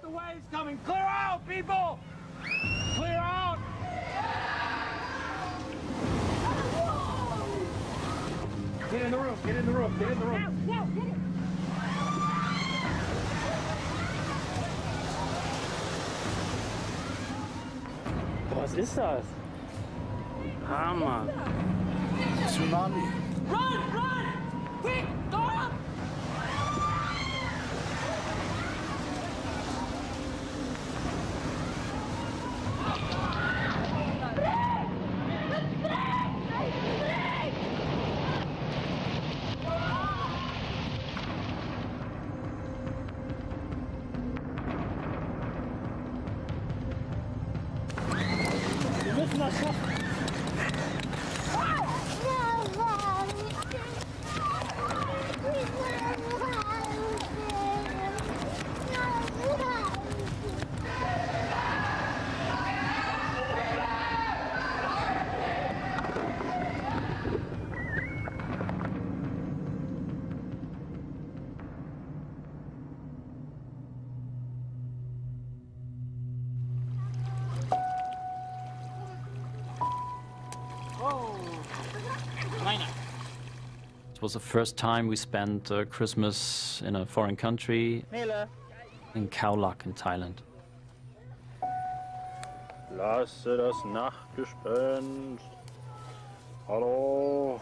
The waves coming! Clear out, people! Clear out! Get in the room, get in the room, get in the room. Now, get it! Was ist das? Hammer. Tsunami. Run! Run! Quick! Go up! Wir müssen das schaffen. It was the first time we spent Christmas in a foreign country, in Khao Lak in Thailand. Lasse das Nachtgespenst. Hallo.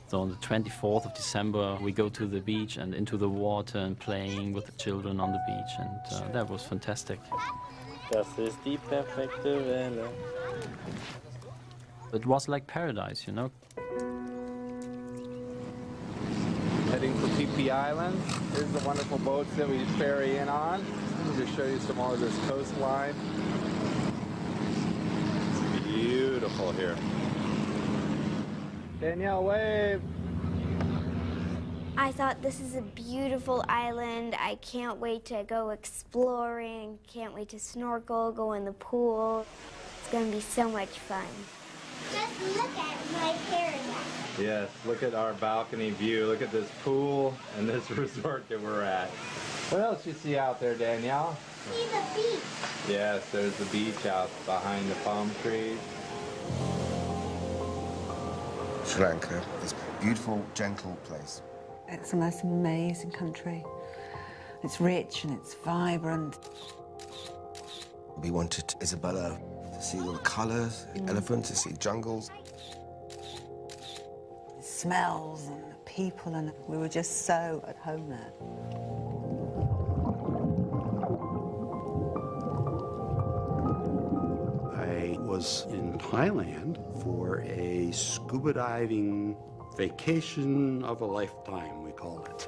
So on the 24th of December, we go to the beach and into the water and playing with the children on the beach, and that was fantastic. Das ist die perfekte Welle. It was like paradise, you know. Heading for PP Island. Here's the wonderful boats that we ferry in on. We'll just show you some more of this coastline. It's beautiful here. Danielle, wave. I thought this is a beautiful island. I can't wait to go exploring. Can't wait to snorkel, go in the pool. It's going to be so much fun. Just look at my paradise. Yes, look at our balcony view. Look at this pool and this resort that we're at. What else you see out there, Danielle? See the beach. Yes, there's the beach out behind the palm trees. Sri Lanka is a beautiful, gentle place. It's the most amazing country. It's rich and it's vibrant. We wanted Isabella to see all the colours, elephants, to see jungles. The smells and the people, and we were just so at home there. I was in Thailand for a scuba diving vacation of a lifetime, we call it.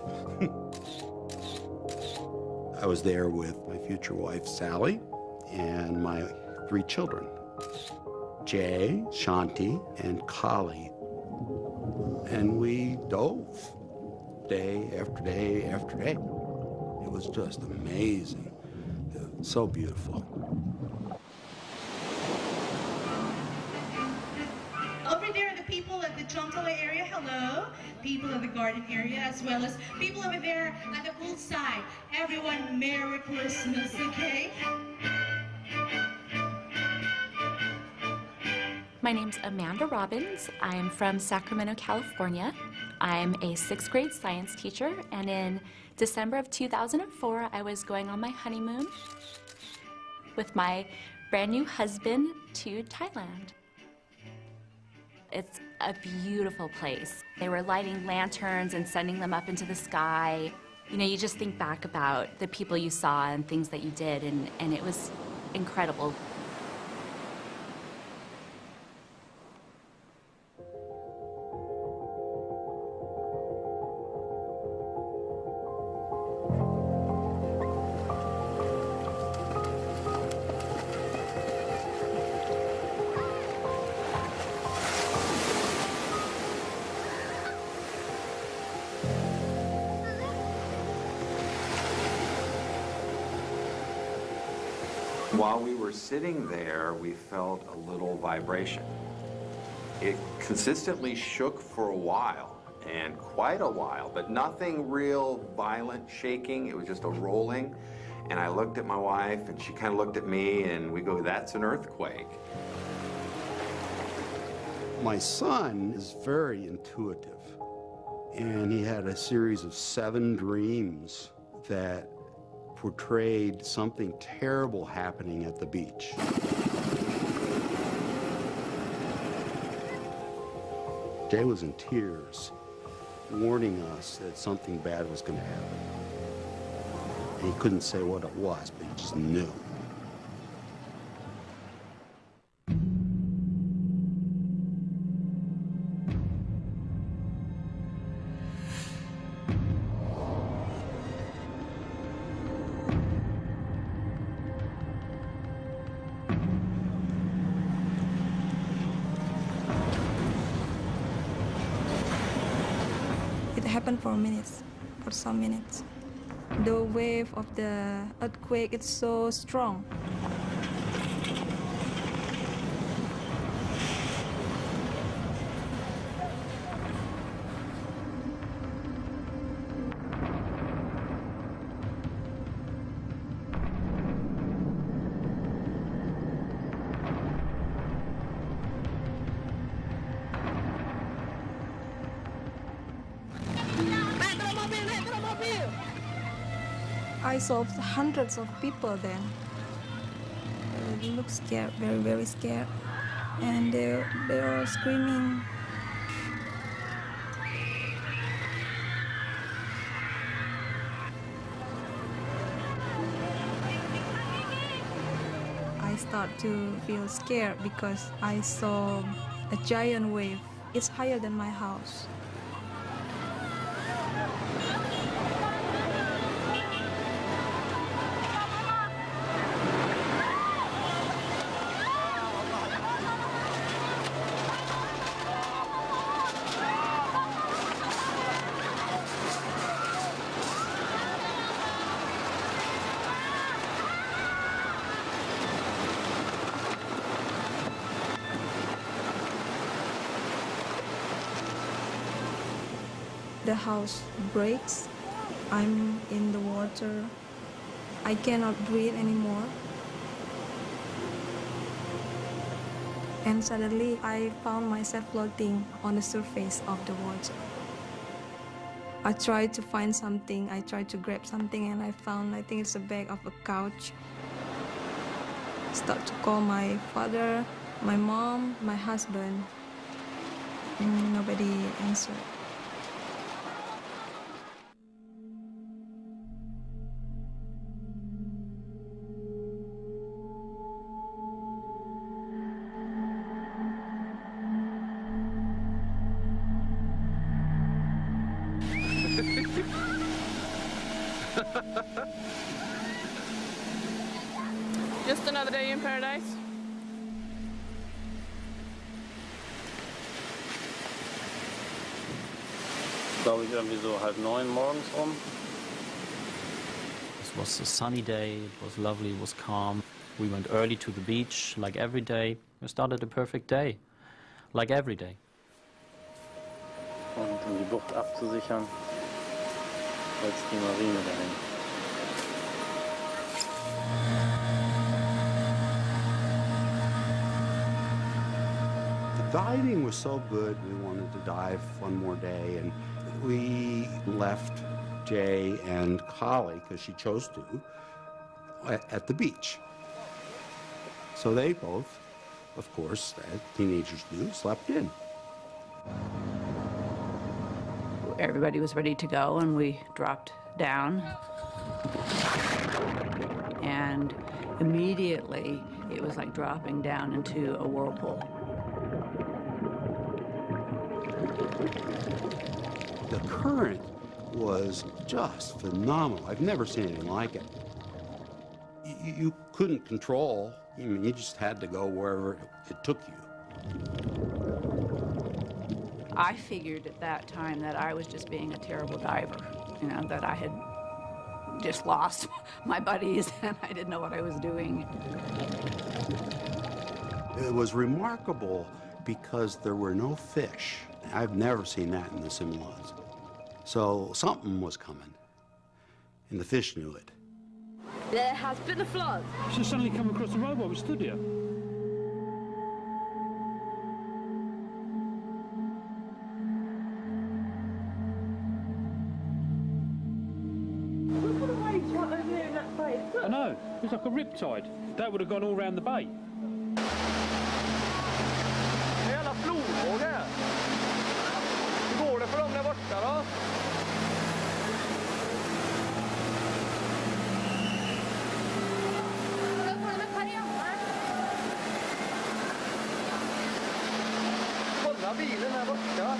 I was there with my future wife, Sally, and my 3 children, Jay, Shanti, and Kali. And we dove day after day after day. It was just amazing. So beautiful. Over there are the people of the Chongkala area, hello. People of the garden area, as well as people over there at the poolside. Everyone, Merry Christmas, okay? My name's Amanda Robbins. I'm from Sacramento, California. I'm a 6th grade science teacher, and in December of 2004, I was going on my honeymoon with my brand new husband to Thailand. It's a beautiful place. They were lighting lanterns and sending them up into the sky. You know, you just think back about the people you saw and things that you did, and it was incredible. While we were sitting there, we felt a little vibration. It consistently shook for a while, and quite a while, but nothing real violent shaking. It was just a rolling. And I looked at my wife, and she kind of looked at me, and we go, that's an earthquake. My son is very intuitive, and he had a series of 7 dreams that portrayed something terrible happening at the beach. Jay was in tears, warning us that something bad was going to happen. And he couldn't say what it was, but he just knew. It happened for minutes, for some minutes. The wave of the earthquake is so strong. I saw hundreds of people then. They look scared, very, very scared. And they were screaming. I start to feel scared because I saw a giant wave. It's higher than my house. The house breaks. I'm in the water. I cannot breathe anymore. And suddenly I found myself floating on the surface of the water. I tried to find something. I tried to grab something, and I found, I think it's the back of a couch. Start to call my father, my mom, my husband. Nobody answered. Just another day in paradise. Glaube ich irgendwie so 8:30 morgens rum. It was a sunny day, it was lovely, it was calm. We went early to the beach, like every day. We started a perfect day, like every day. Und um die Bucht abzusichern, jetzt die Marine dahin. The diving was so good, we wanted to dive one more day, and we left Jay and Collie, because she chose to, at the beach. So they both, of course, as teenagers do, slept in. Everybody was ready to go, and we dropped down. And immediately, it was like dropping down into a whirlpool. The current was just phenomenal. I've never seen anything like it. You couldn't control. I mean, you just had to go wherever it took you. I figured at that time that I was just being a terrible diver, you know, that I had just lost my buddies and I didn't know what I was doing. It was remarkable because there were no fish. I've never seen that in the simulations. So something was coming, and the fish knew it. There has been a flood. Just suddenly come across the road while we stood here. Look at the waves right over there in that bay. I know, it's like a riptide. That would have gone all round the bay. Det är alla flodvåg här. Hur går det för dem där borta då? Kolla bilen här borta.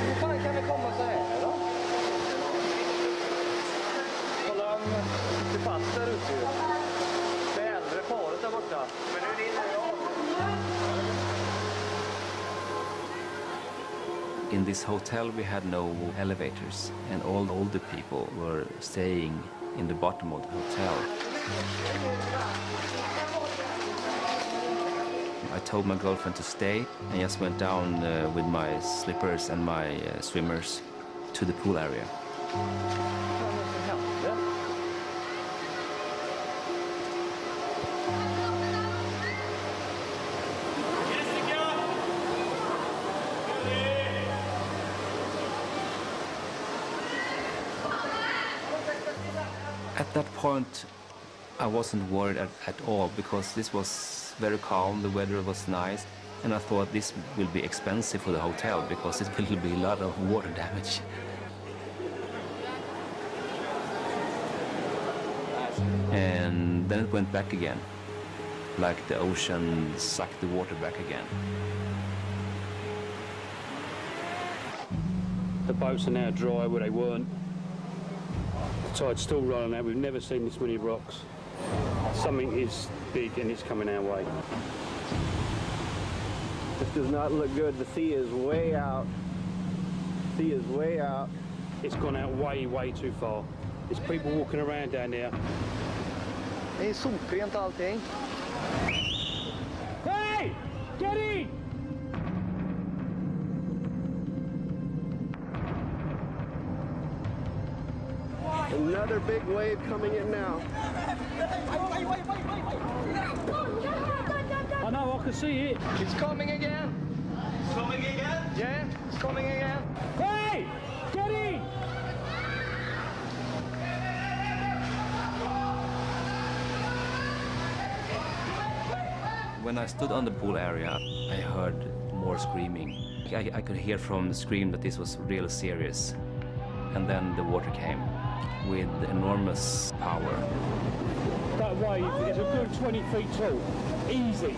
Hur fan kan det komma så här då? Kolla, han sitter fast där ute ju. Det äldre paret där borta. Men nu rinner det av. In this hotel we had no elevators, and all the older people were staying in the bottom of the hotel. I told my girlfriend to stay and just went down with my slippers and my swimmers to the pool area. At that point, I wasn't worried at all because this was very calm, the weather was nice, and I thought this will be expensive for the hotel because it will be a lot of water damage. And then it went back again, like the ocean sucked the water back again. The boats are now dry where they weren't. The tide's still rolling out. We've never seen this many rocks. Something is big and it's coming our way. This does not look good. The sea is way out. Sea is way out. It's gone out way, way too far. There's people walking around down there. Det är soprent allting. Hey! Get in! Another big wave coming in now. I know, I can see it. It's coming again. It's coming again? Yeah, it's coming again. Hey! Get in! When I stood on the pool area, I heard more screaming. I could hear from the scream that this was really serious. And then the water came with enormous power. That wave is a good 20 feet tall. Easy.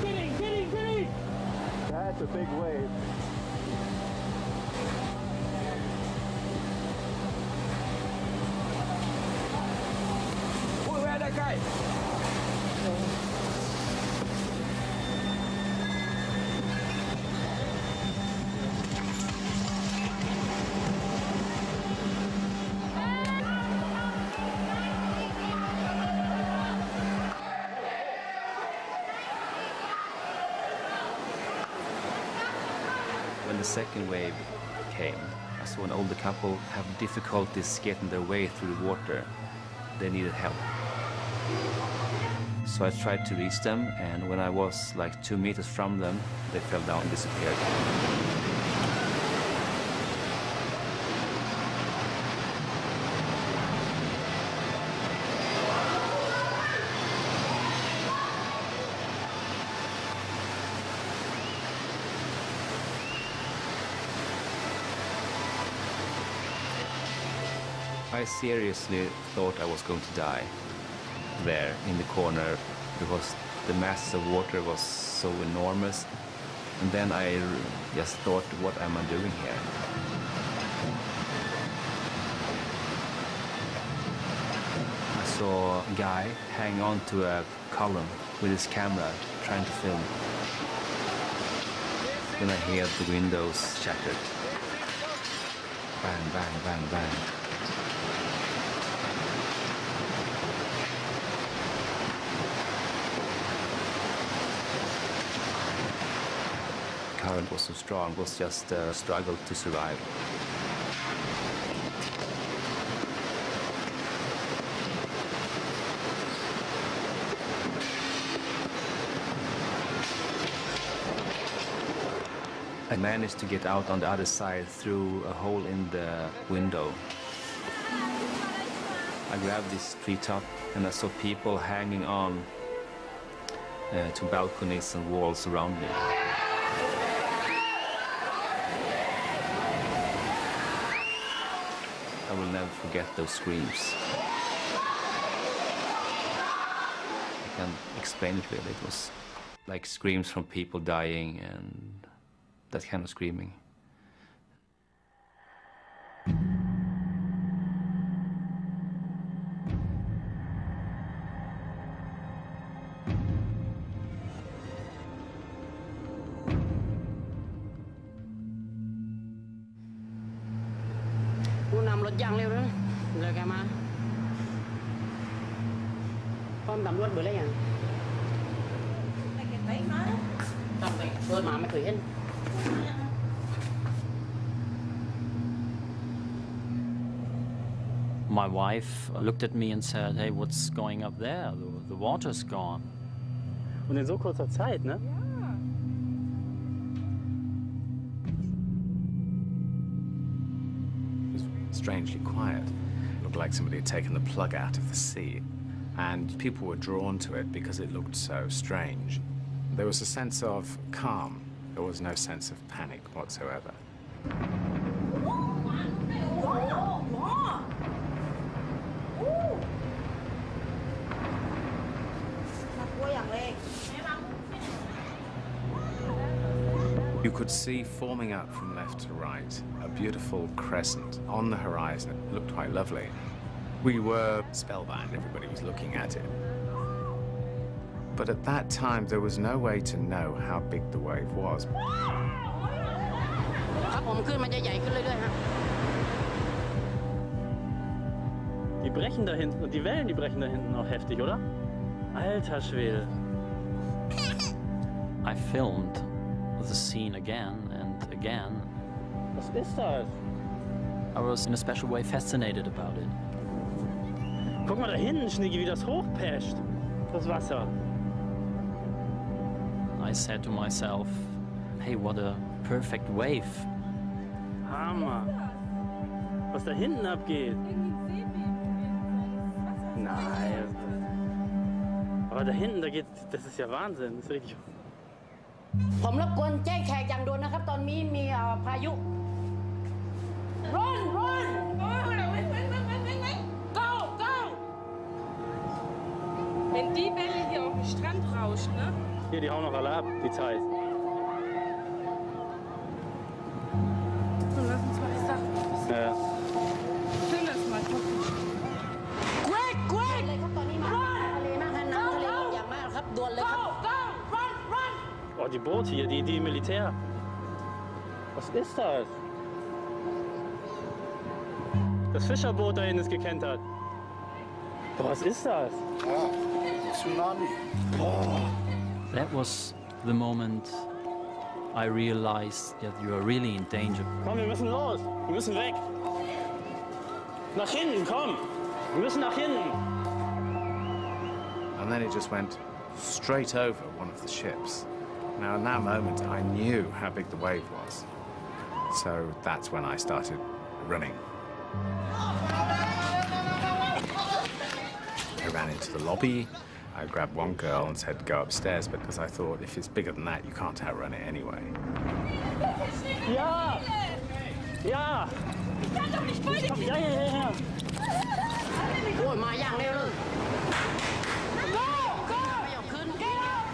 Get in, get in, get in! That's a big wave. Where are that guy? When the second wave came, I saw an older couple have difficulties getting their way through the water. They needed help. So I tried to reach them, and when I was like 2 meters from them, they fell down and disappeared. I seriously thought I was going to die there in the corner because the mass of water was so enormous. And then I just thought, what am I doing here? saw a guy hang on to a column with his camera trying to film. Then I hear the windows shattered. Bang, bang, bang, bang. The current was so strong, it was just a struggle to survive. I managed to get out on the other side through a hole in the window. I grabbed this treetop and I saw people hanging on to balconies and walls around me. I will never forget those screams. I can't explain it really. It was like screams from people dying and that kind of screaming. My wife looked at me and said, "Hey, what's going up there? The water's gone." Und in so kurzer Zeit, ne? It was strangely quiet. It looked like somebody had taken the plug out of the sea. And people were drawn to it because it looked so strange. There was a sense of calm. There was no sense of panic whatsoever. You could see forming up from left to right a beautiful crescent on the horizon. It looked quite lovely. We were spellbound, everybody was looking at it. But at that time, there was no way to know how big the wave was. Die brechen da hinten und die Wellen, die brechen da hinten auch heftig, oder? Alter Schwede. I filmed the scene again and again. Was ist das? I was in a special way fascinated about it. Guck mal da hinten, Schnicki, wie das hochpescht. Das Wasser. I said to myself, hey, what a perfect wave. Hammer. Was da hinten abgeht. Nein. Aber da hinten, da geht, das ist ja Wahnsinn. Das ist richtig. ผมรบกวนแจ้งแขกอย่างด่วนนะครับตอนนี้มีพายุ Run run Go go Wenn die Welle hier auf den Strand rauscht, ne? Hier, die hauen noch alle ab, die Zeit. So, lass uns mal die Sachen. Ja. Film das mal. Quick quick Run Oh, die Boote hier, die Militär. Was ist das? Das Fischerboot da hinten ist gekentert. Boah, was ist das? Tsunami. Boah. That was the moment I realized that you are really in danger. Komm, wir müssen los. Wir müssen weg. Nach hinten, komm. Wir müssen nach hinten. And then it just went straight over one of the ships. Now, in that moment, I knew how big the wave was. So that's when I started running. I ran into the lobby. I grabbed one girl and said, go upstairs, because I thought if it's bigger than that, you can't outrun it anyway. Ja! Ja! Ja, ja, ja, ja. โอ้ยมาอย่างเร็วเลย Go go ไม่ยอมขึ้น Get up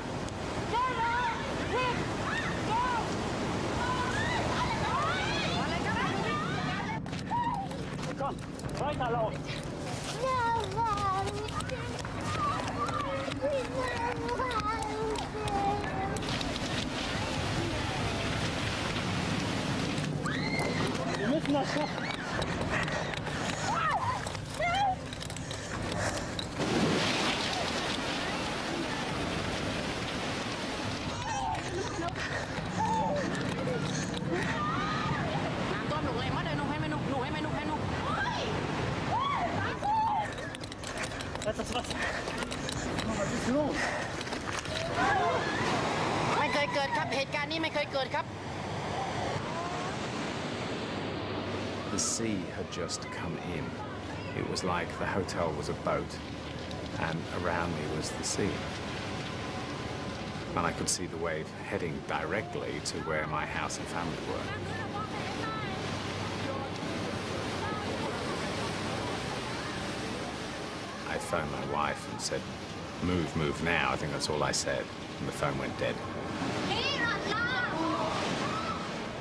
Get up Quick Go มาเลยครับ Komm, weiter laufen. Wir müssen das schaffen. Was ist das Wasser? Was ist los? ไม่เคยเกิดครับเหตุการณ์นี้ไม่เคยเกิดครับ The sea had just come in. It was like the hotel was a boat, and around me was the sea. And I could see the wave heading directly to where my house and family were. I phoned my wife and said, move now. I think that's all I said. And the phone went dead.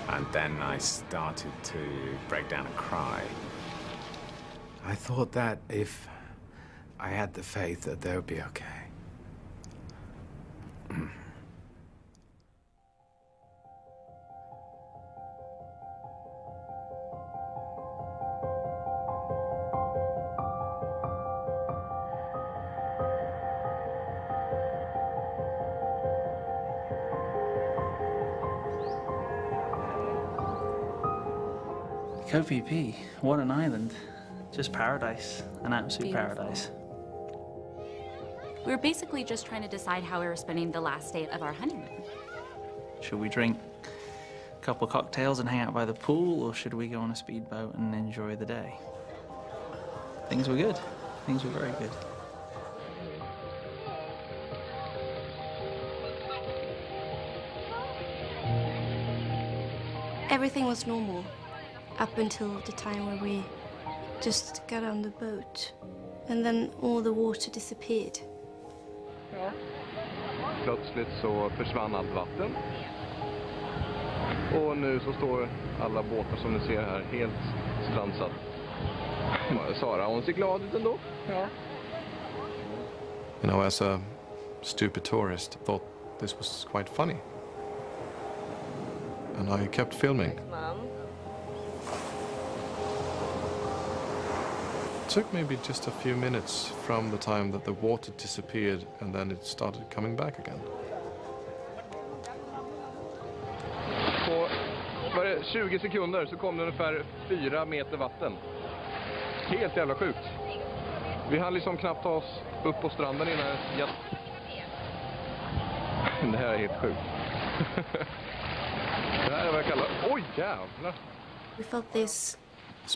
And then I started to break down and cry. I thought that if I had the faith that they would be okay. Koh Phi Phi, what an island. Just paradise, an absolute Beautiful. paradise. We were basically just trying to decide how we were spending the last day of our honeymoon. Should we drink a couple of cocktails and hang out by the pool, or should we go on a speedboat and enjoy the day? Things were good. Things were very good. Everything was normal up until the time where we just got on the boat, and then all the water disappeared. Ja. Plötsligt så försvann allt vatten. Och nu så står alla båtar som ni ser här helt strandsatt. Sara, hon ser glad ut ändå. Ja. You know, as a stupid tourist, I thought this was quite funny. And I kept filming. It took maybe just a few minutes from the time that the water disappeared and then it started coming back again. På var det 20 sekunder så kom det ungefär 4 meter vatten. Helt jävla sjukt. Vi hann liksom knappt ta oss upp på stranden innan det här är helt sjukt. Det här är vad jag kallar... Oj, jävlar! We felt this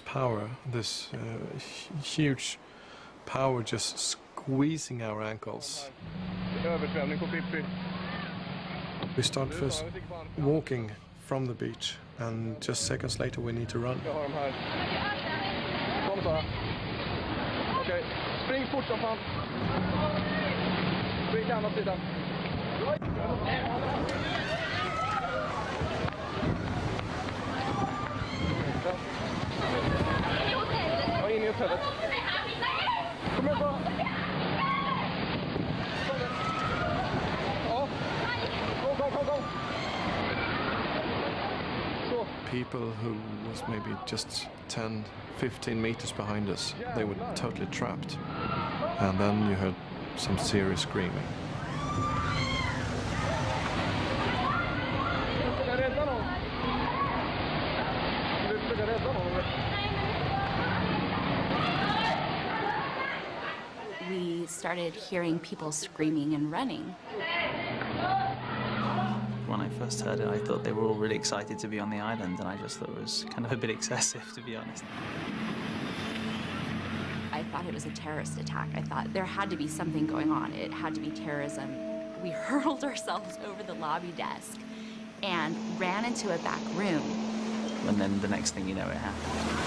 power, this huge power just squeezing our ankles. Översvämning på Phi Phi. We start first walking from the beach and just seconds later we need to run. Jag har dem här. Kom Sara. Okej, spring fort som fan. Spring till andra sidan. Ja, in i hotellet. Kom igen Sara. Ja. Go. Så. People who was maybe just 10-15 meters behind us, they were totally trapped. And then you heard some serious screaming. We started hearing people screaming and running. When I first heard it, I thought they were all really excited to be on the island, and I just thought it was kind of a bit excessive, to be honest. I thought it was a terrorist attack. I thought there had to be something going on. It had to be terrorism. We hurled ourselves over the lobby desk and ran into a back room. And then the next thing you know, it happened.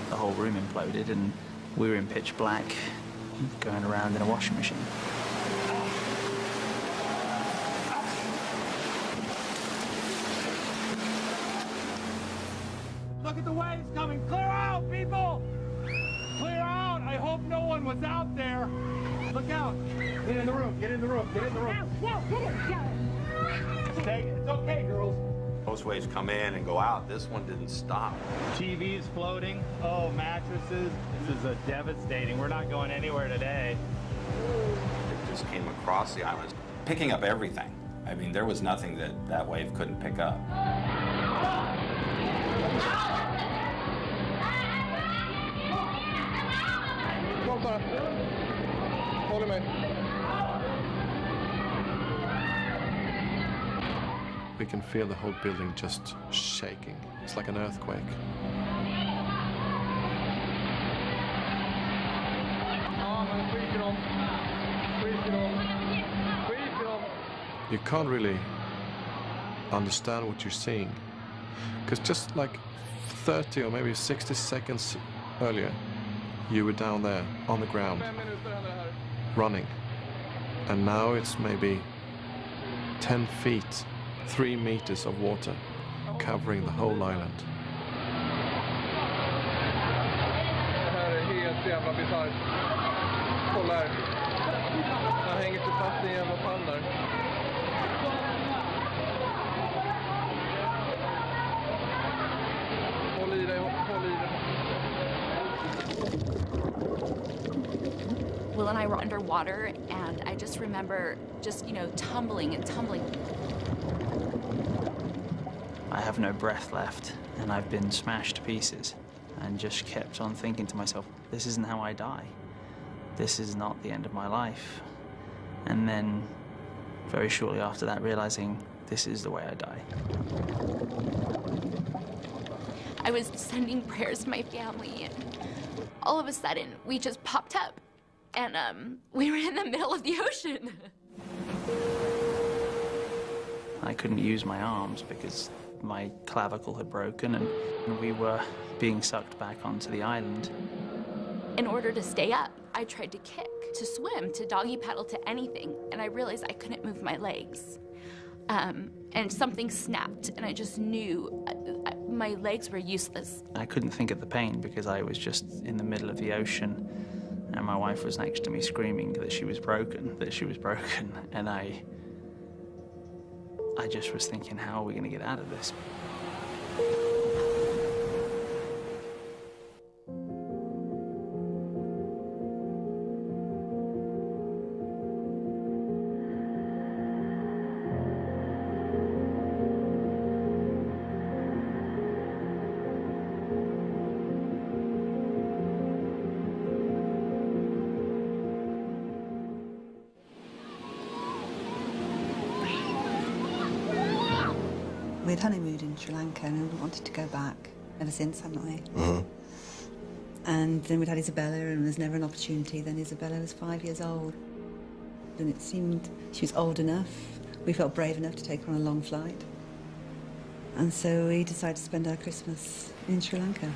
The whole room imploded, and we were in pitch black, going around in a washing machine. Look at the waves coming. Clear out, people! Clear out! I hope no one was out there. Look out. Get in the room. Get in the room. Get in the room. No, get it. Stay. It's okay, girls. Most waves come in and go out. This one didn't stop. TVs floating. Oh, mattresses. This is devastating. We're not going anywhere today. It just came across the island, picking up everything. I mean, there was nothing that wave couldn't pick up. Kom Sara. Håller med. We can feel the whole building just shaking. It's like an earthquake. Ja, men skit i dem. Skit i dem. Skit i dem. You can't really understand what you're seeing. Because just like 30 or maybe 60 seconds earlier, you were down there on the ground, running. And now it's maybe 10 feet, 3 meters of water covering the whole island. Det här är helt jävla bisarrt. Kolla här. Han hänger sig fast i en jävla pall där. Håll i dig, håll i dig. Will and I were underwater, and I just remember just, tumbling and tumbling. I have no breath left, and I've been smashed to pieces, and just kept on thinking to myself, this isn't how I die. This is not the end of my life. And then, very shortly after that, realizing this is the way I die. I was sending prayers to my family, and all of a sudden, we just popped up, and we were in the middle of the ocean. I couldn't use my arms because my clavicle had broken, and we were being sucked back onto the island. In order to stay up, I tried to kick, to swim, to doggy paddle, to anything, and I realized I couldn't move my legs. And something snapped, and I just knew my legs were useless. I couldn't think of the pain because I was just in the middle of the ocean, and my wife was next to me screaming that she was broken, and I just was thinking, how are we going to get out of this? We'd honeymooned in Sri Lanka and we wanted to go back ever since, hadn't we? Mm-hmm. And then we'd had Isabella and there's never an opportunity. Then Isabella was 5 years old. And it seemed she was old enough. We felt brave enough to take her on a long flight. And so we decided to spend our Christmas in Sri Lanka.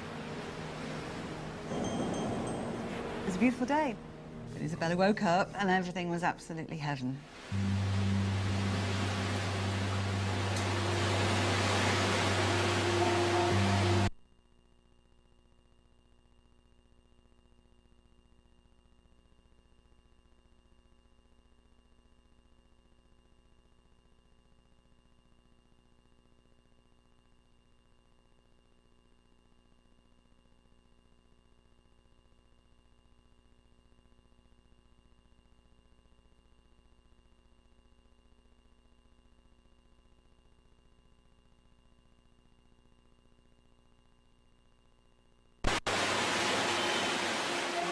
It was a beautiful day. But Isabella woke up and everything was absolutely heaven.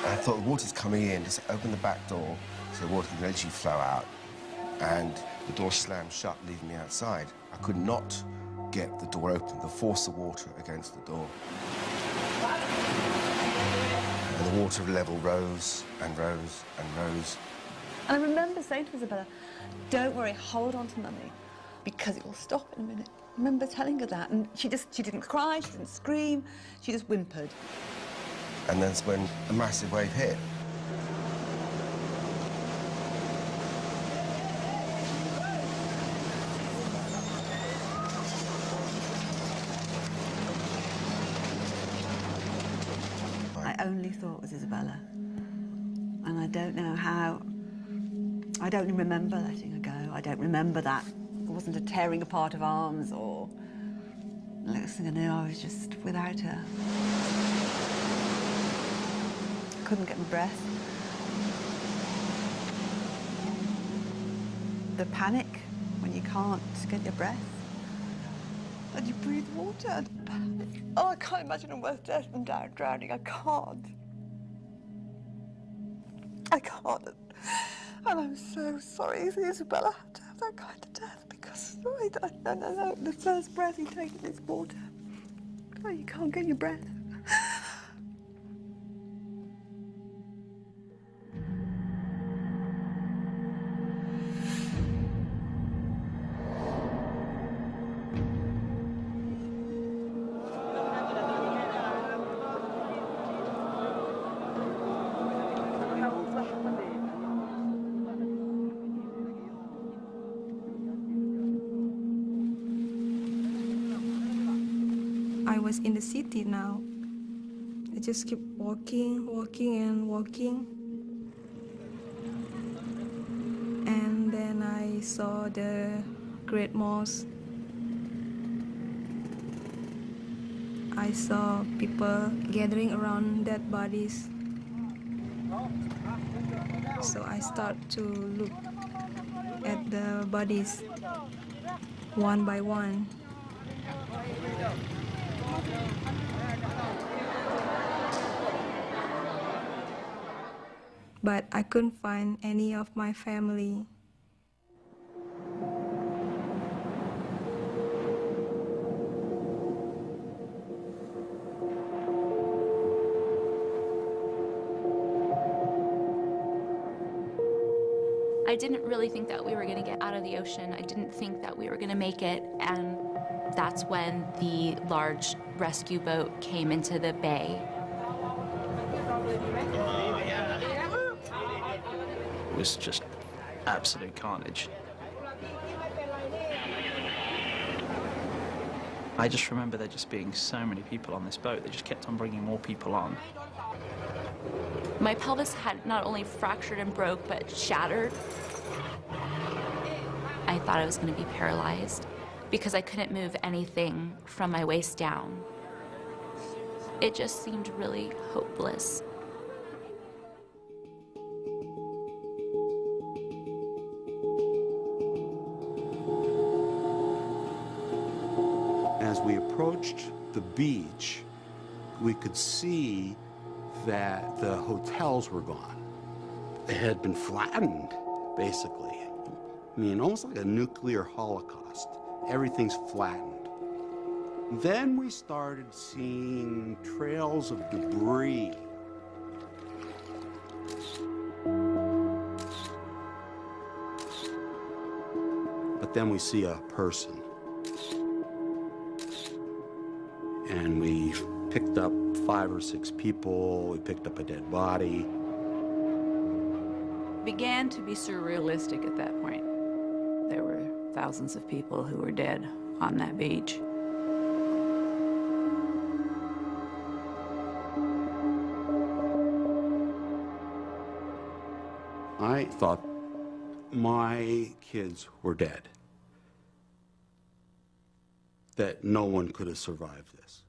I thought the water's coming in, just open the back door so the water can eventually flow out. And the door slammed shut, leaving me outside. I could not get the door open, the force of water against the door. And the water level rose and rose and rose. And I remember saying to Isabella, don't worry, hold on to Mummy, because it will stop in a minute. I remember telling her that, and she didn't cry, she didn't scream, she just whimpered. And that's when a massive wave hit. only thought was Isabella. And I don't know how, I don't remember letting her go. I don't remember that. It wasn't a tearing apart of arms or, the next thing I knew, I was just without her. I couldn't get my breath. The panic when you can't get your breath and you breathe water. Oh, I can't imagine a worse death than drowning. I can't. I can't. And I'm so sorry Isabella had to have that kind of death because no, the first breath you take is water. Oh, you can't get your breath. I was in the city now. I just kept walking. And then I saw the Great Mosque. I saw people gathering around dead bodies. So I start to look at the bodies one by one. But I couldn't find any of my family. I didn't really think that we were going to get out of the ocean. I didn't think that we were going to make it, and that's when the large rescue boat came into the bay. It was just absolute carnage. I just remember there just being so many people on this boat. They just kept on bringing more people on. My pelvis had not only fractured and broke, but shattered. I thought I was going to be paralyzed because I couldn't move anything from my waist down. It just seemed really hopeless. As we approached the beach, we could see that the hotels were gone. They had been flattened, basically. I mean, almost like a nuclear holocaust. Everything's flattened. Then we started seeing trails of debris. But then we see a person. And we picked up 5 or 6 people. We picked up a dead body. Began to be surrealistic at that point. There were thousands of people who were dead on that beach. I thought my kids were dead. That no one could have survived this.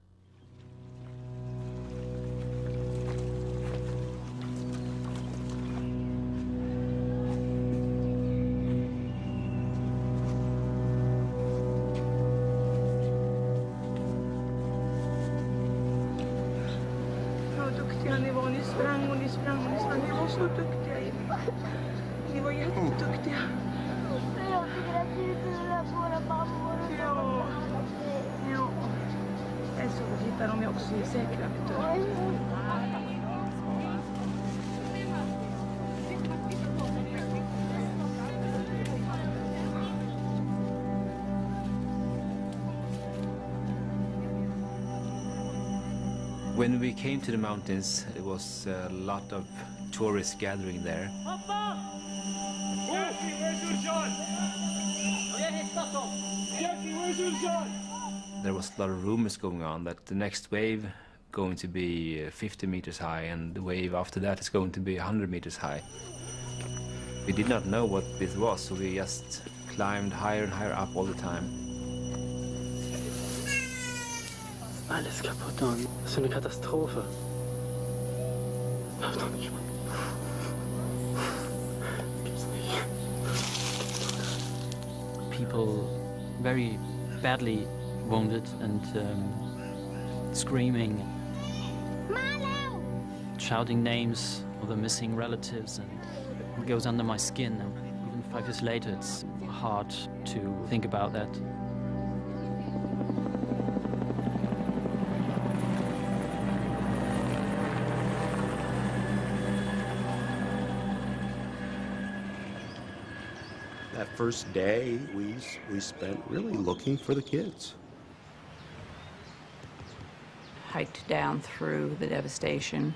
Vad duktiga ni var. Ni sprang och ni sprang och ni sprang. Ni var så duktiga. Ni var jätteduktiga. Jag tycker att vi är våra mammor. Ja. Ja. Jag såg att hitta dem också i säkra. When we came to the mountains, there was a lot of tourists gathering there. There was a lot of rumors going on that the next wave going to be 50 meters high, and the wave after that is going to be 100 meters high. We did not know what this was, so we just climbed higher and higher up all the time. Alles kaputt und das ist eine Katastrophe. People very badly wounded and screaming, Milo! Shouting names of the missing relatives, and it goes under my skin. And even 5 years later, it's hard to think about that. That first day, we spent really looking for the kids. Hiked down through the devastation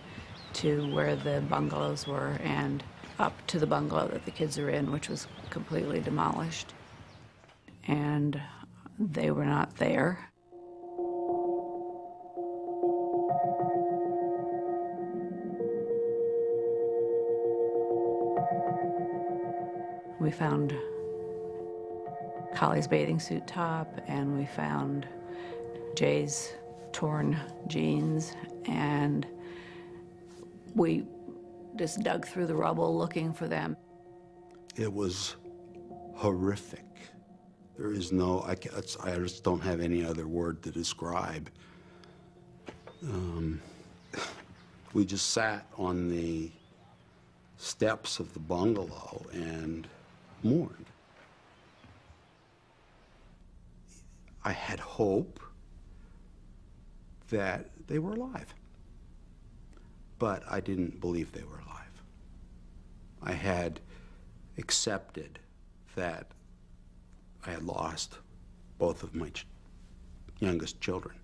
to where the bungalows were and up to the bungalow that the kids are in, which was completely demolished. And they were not there. We found Collie's bathing suit top, and we found Jay's torn jeans, and we just dug through the rubble looking for them. It was horrific. There is no, I just don't have any other word to describe. We just sat on the steps of the bungalow and mourned. I had hope that they were alive, but I didn't believe they were alive. I had accepted that I had lost both of my youngest children.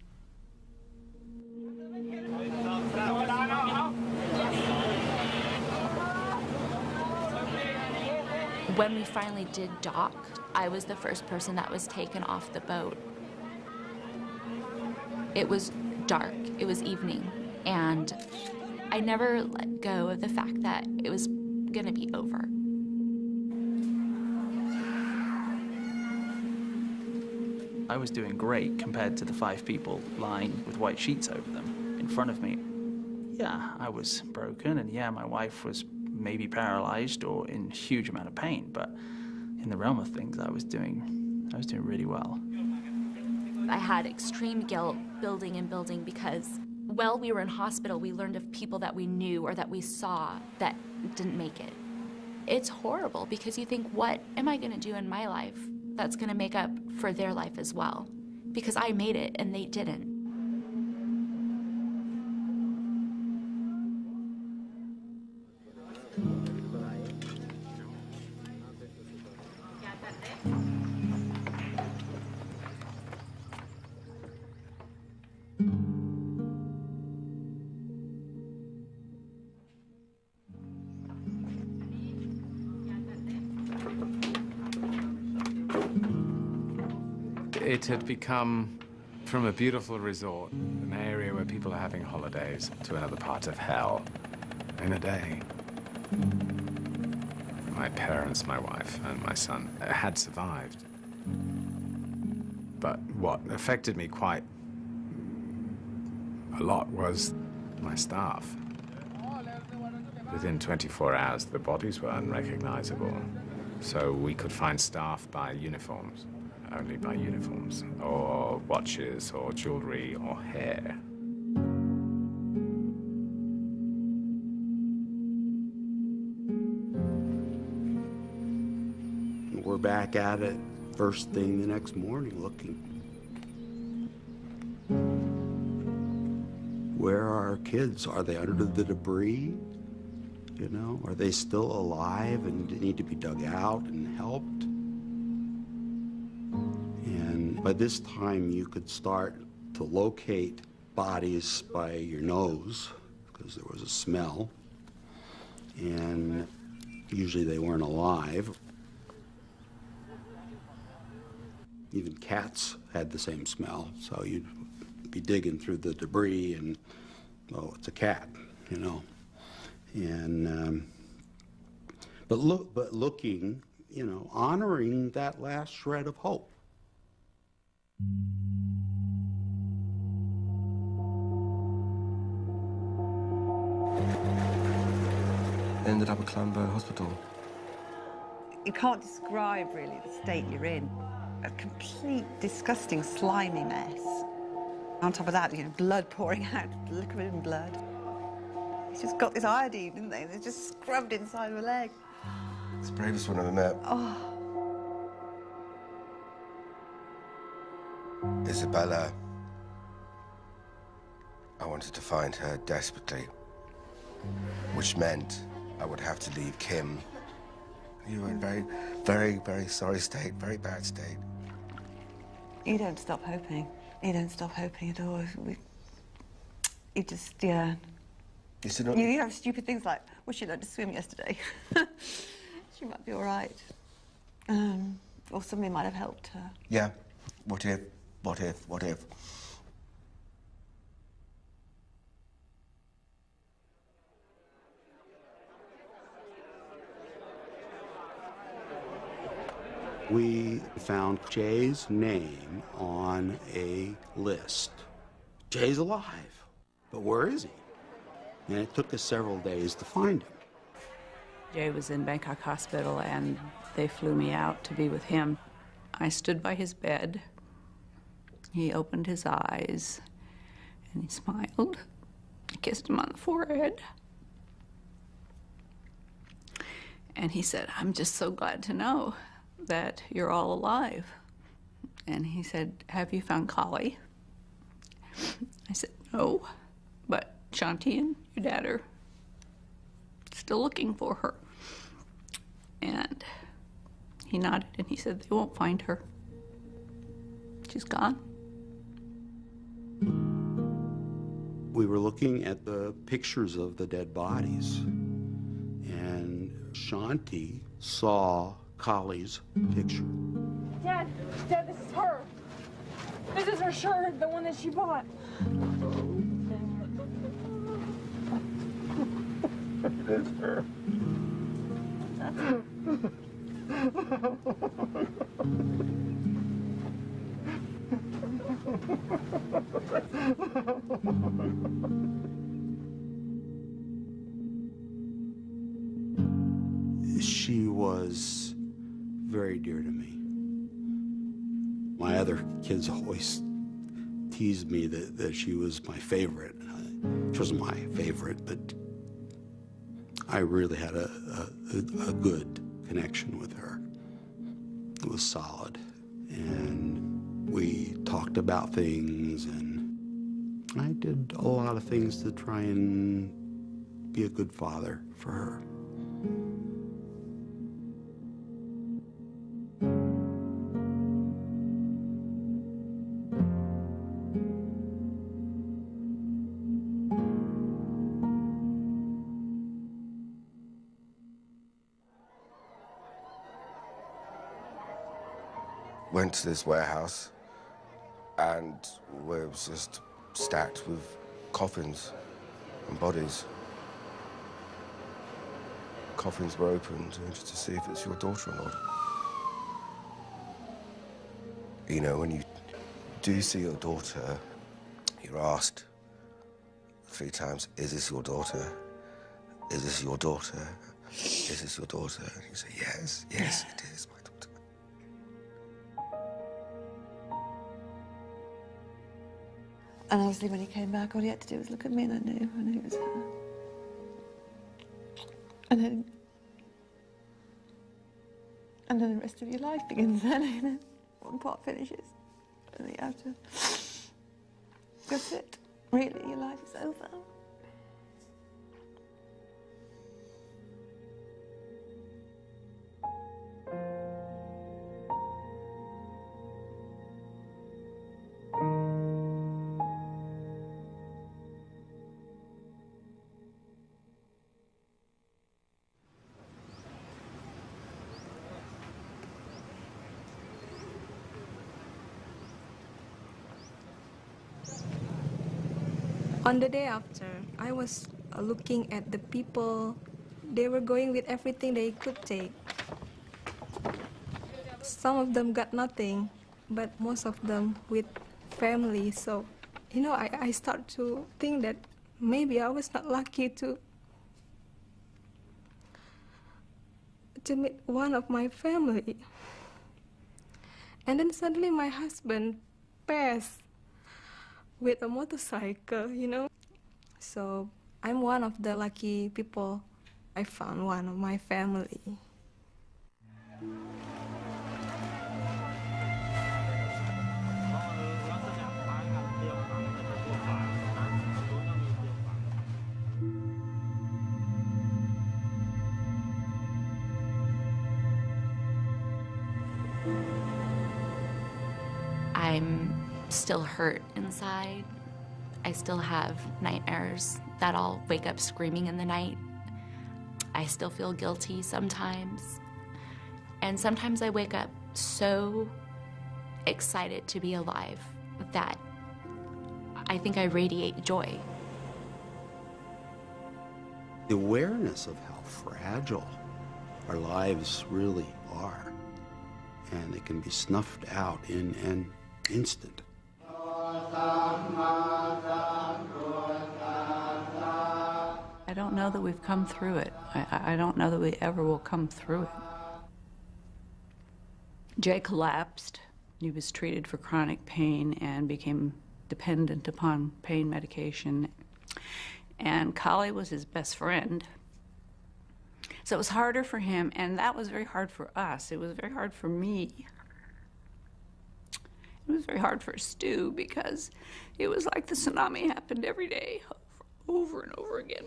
When we finally did dock, I was the first person that was taken off the boat. It was dark, it was evening, and I never let go of the fact that it was gonna be over. I was doing great compared to the 5 people lying with white sheets over them in front of me. Yeah, I was broken, and yeah, my wife was maybe paralyzed or in huge amount of pain, but in the realm of things, I was doing really well. I had extreme guilt building and building because while we were in hospital, we learned of people that we knew or that we saw that didn't make it. It's horrible because you think, what am I gonna do in my life that's gonna make up for their life as well? Because I made it and they didn't. It had become, from a beautiful resort, an area where people are having holidays, to another part of hell in a day. My parents, my wife, and my son had survived. But what affected me quite a lot was my staff. Within 24 hours, the bodies were unrecognizable. So we could find staff by uniforms. Only by uniforms, or watches, or jewelry, or hair. We're back at it first thing the next morning looking. Where are our kids? Are they under the debris? You know, are they still alive and need to be dug out and helped? And by this time, you could start to locate bodies by your nose, because there was a smell. And usually they weren't alive. Even cats had the same smell, so you'd be digging through the debris and oh, it's a cat, you know. And but looking, you know, honoring that last shred of hope. Ended up at Clanburn Hospital. You can't describe really the state you're in. A complete, disgusting, slimy mess. On top of that, you know, blood pouring out, liquid and blood. He's just got this iodine, didn't they? They're just scrubbed inside the leg. It's the bravest one I've ever met. Oh. Isabella. I wanted to find her desperately, which meant I would have to leave Kim. You were in very, very, very sorry state, very bad state. You don't stop hoping. You don't stop hoping at all. You just, yeah. You have stupid things like, wish you learned to swim yesterday. She might be all right. Or somebody might have helped her. Yeah. What if? What if? What if? We found Jay's name on a list. Jay's alive, but where is he? And it took us several days to find him. Jay was in Bangkok Hospital, and they flew me out to be with him. I stood by his bed. He opened his eyes, and he smiled. I kissed him on the forehead. And he said, "I'm just so glad to know that you're all alive." And he said, "Have you found Kali?" I said, "No, but Shanti and your dad are still looking for her." And he nodded and he said, "They won't find her. She's gone." We were looking at the pictures of the dead bodies, and Shanti saw Kali's picture. Dad, this is her. This is her shirt, the one that she bought. It's her. That's her. She was very dear to me. My other kids always teased me that she was my favorite. She wasn't my favorite, but I really had a good connection with her. It was solid. And we talked about things, and I did a lot of things to try and be a good father for her. Went to this warehouse, and it was just stacked with coffins and bodies. Coffins were opened just to see if it's your daughter or not. You know, when you do see your daughter, you're asked 3 times, "Is this your daughter? Is this your daughter? Is this your daughter?" And you say, "Yes, yes, it is my daughter." And obviously when he came back, all he had to do was look at me, and I knew it was her. And then the rest of your life begins then, you know. One part finishes, and then you have to, that's it. Really, your life is over. On the day after, I was looking at the people. They were going with everything they could take. Some of them got nothing, but most of them with family. So, you know, I start to think that maybe I was not lucky to meet one of my family. And then suddenly my husband passed with a motorcycle, you know. So I'm one of the lucky people. I found one of my family. I'm still hurt inside. I still have nightmares that I'll wake up screaming in the night. I still feel guilty sometimes. And sometimes I wake up so excited to be alive that I think I radiate joy. The awareness of how fragile our lives really are, and it can be snuffed out in an instant. I don't know that we've come through it. I don't know that we ever will come through it. Jay collapsed. He was treated for chronic pain and became dependent upon pain medication. And Kali was his best friend. So it was harder for him, and that was very hard for us. It was very hard for me. It was very hard for Stu because it was like the tsunami happened every day, over and over again.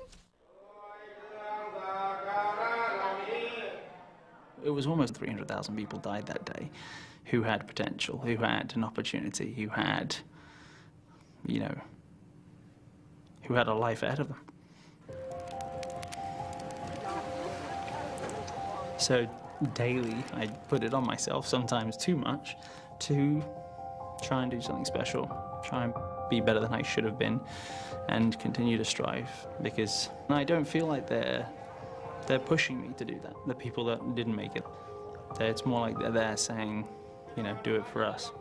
It was almost 300,000 people died that day who had potential, who had an opportunity, who had, you know, who had a life ahead of them. So daily, I put it on myself, sometimes too much, to try and do something special, try and be better than I should have been, and continue to strive, because I don't feel like they're pushing me to do that, the people that didn't make it. It's more like they're there saying, you know, do it for us.